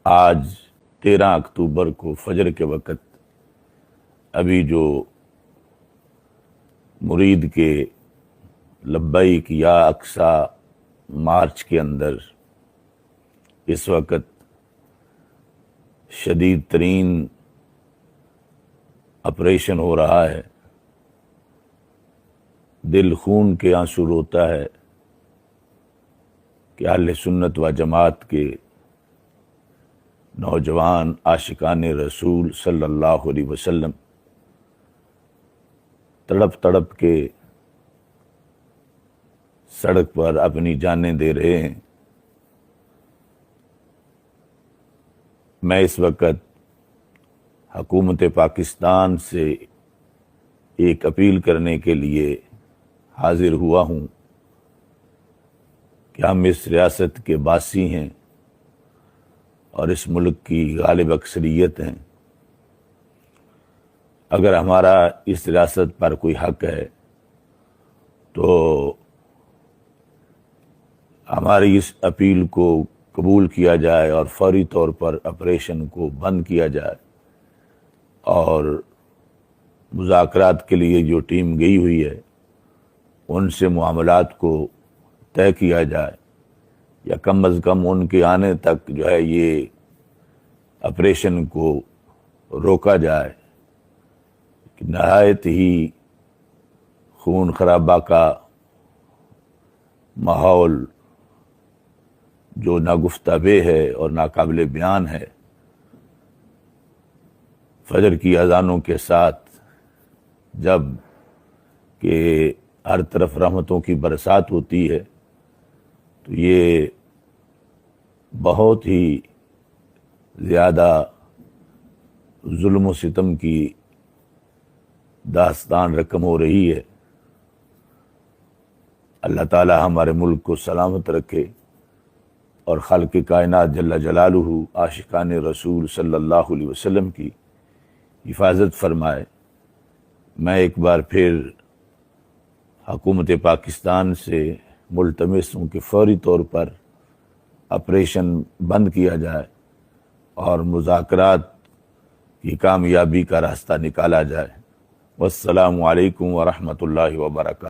آج 13 اکتوبر کو فجر کے وقت ابھی جو مرید کے لبیک یا اقصی مارچ کے اندر اس وقت شدید ترین آپریشن ہو رہا ہے، دل خون کے آنسو روتا ہے کہ اہل سنت و جماعت کے نوجوان عاشقان رسول صلی اللہ علیہ وسلم تڑپ تڑپ کے سڑک پر اپنی جانیں دے رہے ہیں۔ میں اس وقت حکومت پاکستان سے ایک اپیل کرنے کے لیے حاضر ہوا ہوں کہ ہم اس ریاست کے باسی ہیں اور اس ملک کی غالب اکثریت ہیں۔ اگر ہمارا اس ریاست پر کوئی حق ہے تو ہماری اس اپیل کو قبول کیا جائے اور فوری طور پر آپریشن کو بند کیا جائے، اور مذاکرات کے لیے جو ٹیم گئی ہوئی ہے ان سے معاملات کو طے کیا جائے، یا کم از کم ان کے آنے تک جو ہے یہ آپریشن کو روکا جائے۔ نہایت ہی خون خرابہ کا ماحول جو ناگفتہ بے ہے اور ناقابل بیان ہے، فجر کی اذانوں کے ساتھ جب کہ ہر طرف رحمتوں کی برسات ہوتی ہے تو یہ بہت ہی زیادہ ظلم و ستم کی داستان رقم ہو رہی ہے۔ اللہ تعالی ہمارے ملک کو سلامت رکھے اور خالق کائنات جل جلالہ عاشقان رسول صلی اللہ علیہ وسلم کی حفاظت فرمائے۔ میں ایک بار پھر حکومت پاکستان سے ملتمس ہوں کہ فوری طور پر آپریشن بند کیا جائے اور مذاکرات کی کامیابی کا راستہ نکالا جائے۔ والسلام علیکم ورحمۃ اللہ وبرکاتہ۔